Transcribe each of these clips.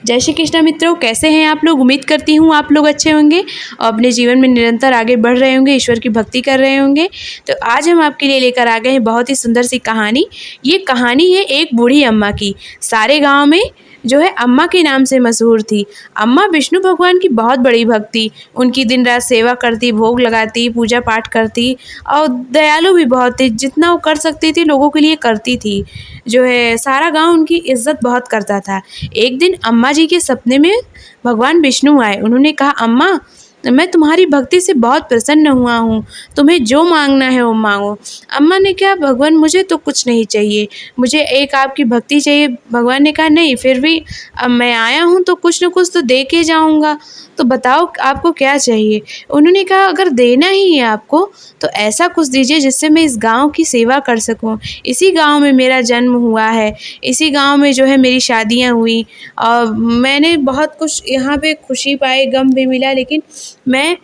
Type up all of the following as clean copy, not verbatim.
जय श्री कृष्ण मित्रों, कैसे हैं आप लोग। उम्मीद करती हूँ आप लोग अच्छे होंगे और अपने जीवन में निरंतर आगे बढ़ रहे होंगे, ईश्वर की भक्ति कर रहे होंगे। तो आज हम आपके लिए लेकर आ गए हैं बहुत ही सुंदर सी कहानी। ये कहानी है एक बूढ़ी अम्मा की। सारे गांव में जो है अम्मा के नाम से मशहूर थी। अम्मा विष्णु भगवान की बहुत बड़ी भक्त थी। उनकी दिन रात सेवा करती, भोग लगाती, पूजा पाठ करती और दयालु भी बहुत थी। जितना वो कर सकती थी लोगों के लिए करती थी। जो है सारा गांव उनकी इज्जत बहुत करता था। एक दिन अम्मा जी के सपने में भगवान विष्णु आए। उन्होंने कहा, अम्मा मैं तुम्हारी भक्ति से बहुत प्रसन्न हुआ हूँ, तुम्हें जो मांगना है वो मांगो। अम्मा ने कहा, भगवान मुझे तो कुछ नहीं चाहिए, मुझे एक आपकी भक्ति चाहिए। भगवान ने कहा, नहीं फिर भी अब मैं आया हूँ तो कुछ न कुछ तो दे के जाऊँगा, तो बताओ आपको क्या चाहिए। उन्होंने कहा, अगर देना ही है आपको तो ऐसा कुछ दीजिए जिससे मैं इस गांव की सेवा कर सकूं। इसी गांव में मेरा जन्म हुआ है, इसी गांव में जो है मेरी शादियां हुई और मैंने बहुत कुछ यहाँ पे खुशी पाई, गम भी मिला, लेकिन मैं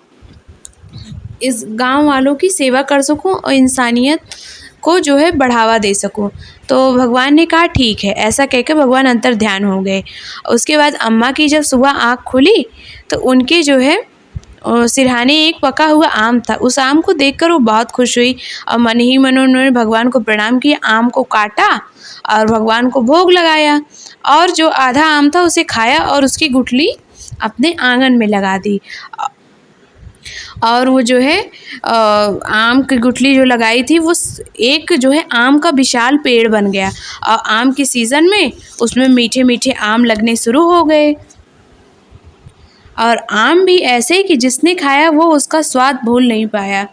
इस गांव वालों की सेवा कर सकूं और इंसानियत को जो है बढ़ावा दे सकूं। तो भगवान ने कहा, ठीक है। ऐसा कहकर भगवान अंतर ध्यान हो गए। उसके बाद अम्मा की जब सुबह आँख खुली तो उनके जो है सिरहाने एक पका हुआ आम था। उस आम को देखकर वो बहुत खुश हुई और मन ही मन उन्होंने भगवान को प्रणाम किया, आम को काटा और भगवान को भोग लगाया और जो आधा आम था उसे खाया और उसकी गुठली अपने आंगन में लगा दी। और वो जो है आम की गुठली जो लगाई थी वो एक जो है आम का विशाल पेड़ बन गया और आम के सीज़न में उसमें मीठे मीठे आम लगने शुरू हो गए और आम भी ऐसे कि जिसने खाया वो उसका स्वाद भूल नहीं पाया।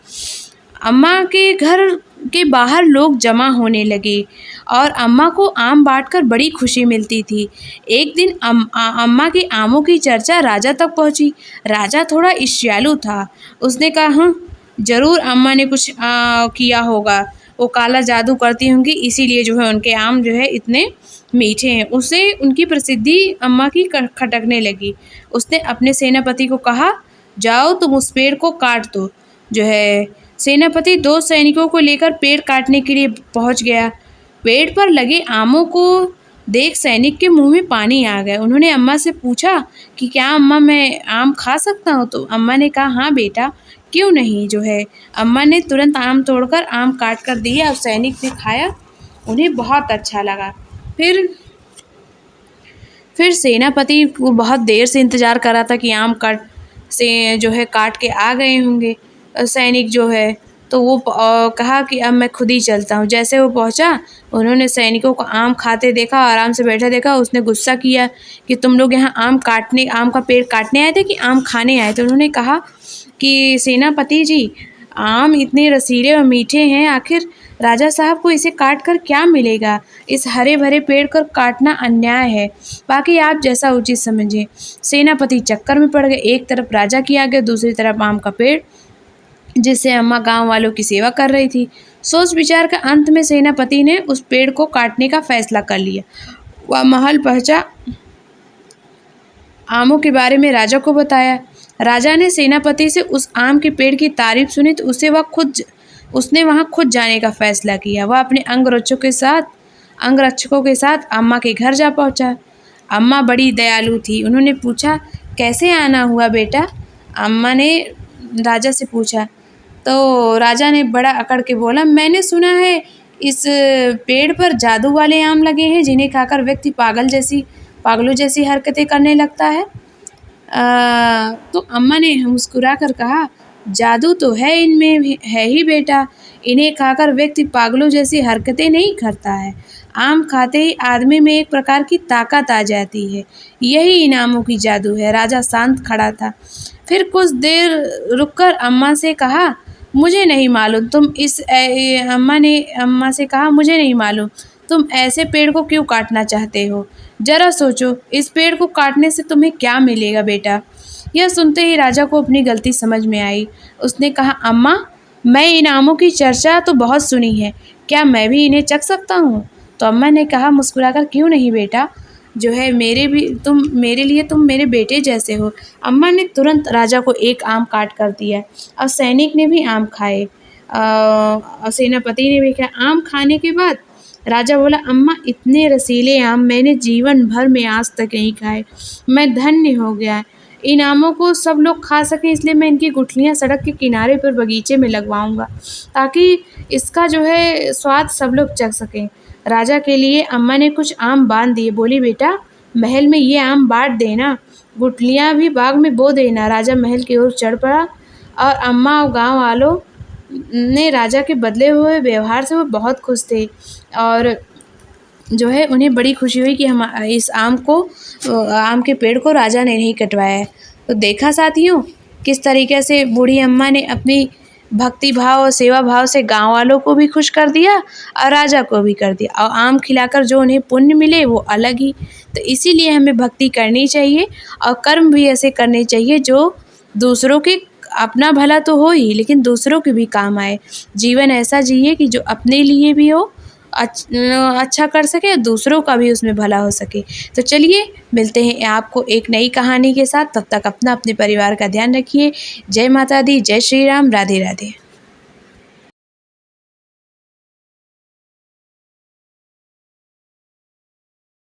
अम्मा के घर के बाहर लोग जमा होने लगे और अम्मा को आम बांटकर बड़ी खुशी मिलती थी। एक दिन अम्मा के आमों की चर्चा राजा तक पहुंची। राजा थोड़ा ईर्ष्यालु था। उसने कहा, हाँ जरूर अम्मा ने कुछ किया होगा, वो काला जादू करती होंगी, इसीलिए जो है उनके आम जो है इतने मीठे हैं। उसे उनकी प्रसिद्धि अम्मा की खटकने लगी। उसने अपने सेनापति को कहा, जाओ तुम उस पेड़ को काट दो। जो है सेनापति 2 सैनिकों को लेकर पेड़ काटने के लिए पहुंच गया। पेड़ पर लगे आमों को देख सैनिक के मुंह में पानी आ गया। उन्होंने अम्मा से पूछा कि क्या अम्मा मैं आम खा सकता हूँ। तो अम्मा ने कहा, हाँ बेटा क्यों नहीं। जो है अम्मा ने तुरंत आम तोड़कर आम काट कर दिया और सैनिक ने खाया, उन्हें बहुत अच्छा लगा। फिर सेनापति को बहुत देर से इंतज़ार कर रहा था कि आम काट के आ गए होंगे सैनिक जो है। तो वो कहा कि अब मैं खुद ही चलता हूँ। जैसे वो पहुँचा उन्होंने सैनिकों को आम खाते देखा, आराम से बैठा देखा। उसने गुस्सा किया कि तुम लोग यहाँ आम का पेड़ काटने आए थे कि आम खाने आए थे। उन्होंने कहा कि सेनापति जी, आम इतने रसीले और मीठे हैं, आखिर राजा साहब को इसे काट कर क्या मिलेगा। इस हरे भरे पेड़ को काटना अन्याय है, बाकी आप जैसा उचित समझें। सेनापति चक्कर में पड़ गए। एक तरफ राजा की आज्ञा, दूसरी तरफ आम का पेड़ जिससे अम्मा गांव वालों की सेवा कर रही थी। सोच विचार का अंत में सेनापति ने उस पेड़ को काटने का फैसला कर लिया। वह महल पहुंचा, आमों के बारे में राजा को बताया। राजा ने सेनापति से उस आम के पेड़ की तारीफ सुनी तो उसने वहां खुद जाने का फैसला किया। वह अपने अंगरक्षकों के साथ अम्मा के घर जा पहुंचा। अम्मा बड़ी दयालु थी। उन्होंने पूछा, कैसे आना हुआ बेटा। अम्मा ने राजा से पूछा। तो राजा ने बड़ा अकड़ के बोला, मैंने सुना है इस पेड़ पर जादू वाले आम लगे हैं जिन्हें खाकर व्यक्ति पागलों जैसी हरकतें करने लगता है। तो अम्मा ने मुस्कुरा कर कहा, जादू तो है इनमें है ही बेटा, इन्हें खाकर व्यक्ति पागलों जैसी हरकतें नहीं करता है। आम खाते ही आदमी में एक प्रकार की ताकत आ जाती है, यही इन आमों की जादू है। राजा शांत खड़ा था। फिर कुछ देर रुककर अम्मा से कहा, मुझे नहीं मालूम अम्मा से कहा, मुझे नहीं मालूम तुम ऐसे पेड़ को क्यों काटना चाहते हो। जरा सोचो, इस पेड़ को काटने से तुम्हें क्या मिलेगा बेटा। यह सुनते ही राजा को अपनी गलती समझ में आई। उसने कहा, अम्मा मैं इन आमों की चर्चा तो बहुत सुनी है, क्या मैं भी इन्हें चख सकता हूँ। तो अम्मा ने कहा मुस्कुराकर, क्यों नहीं बेटा, जो है मेरे लिए तुम मेरे बेटे जैसे हो। अम्मा ने तुरंत राजा को एक आम काट कर दिया और सैनिक ने भी आम खाए और सेनापति ने भी खाया। आम खाने के बाद राजा बोला, अम्मा इतने रसीले आम मैंने जीवन भर में आज तक नहीं खाए, मैं धन्य हो गया। इन आमों को सब लोग खा सकें इसलिए मैं इनकी गुठलियाँ सड़क के किनारे पर बगीचे में लगवाऊंगा, ताकि इसका जो है स्वाद सब लोग चख सकें। राजा के लिए अम्मा ने कुछ आम बांध दिए। बोली, बेटा महल में ये आम बांट देना, गुठलियाँ भी बाग में बो देना। राजा महल की ओर चढ़ पड़ा और अम्मा और गांव वालों ने राजा के बदले हुए व्यवहार से वो बहुत खुश थे और जो है उन्हें बड़ी खुशी हुई कि हम इस आम के पेड़ को राजा ने नहीं कटवाया है। तो देखा साथियों, किस तरीके से बूढ़ी अम्मा ने अपनी भक्ति भाव और सेवा भाव से गांव वालों को भी खुश कर दिया और राजा को भी कर दिया, और आम खिलाकर जो उन्हें पुण्य मिले वो अलग ही। तो इसीलिए हमें भक्ति करनी चाहिए और कर्म भी ऐसे करने चाहिए जो दूसरों के, अपना भला तो हो ही लेकिन दूसरों के भी काम आए। जीवन ऐसा जिए कि जो अपने लिए भी हो, अच्छा कर सके और दूसरों का भी उसमें भला हो सके। तो चलिए मिलते हैं आपको एक नई कहानी के साथ। तब तक अपना अपने परिवार का ध्यान रखिए। जय माता दी, जय श्री राम, राधे राधे।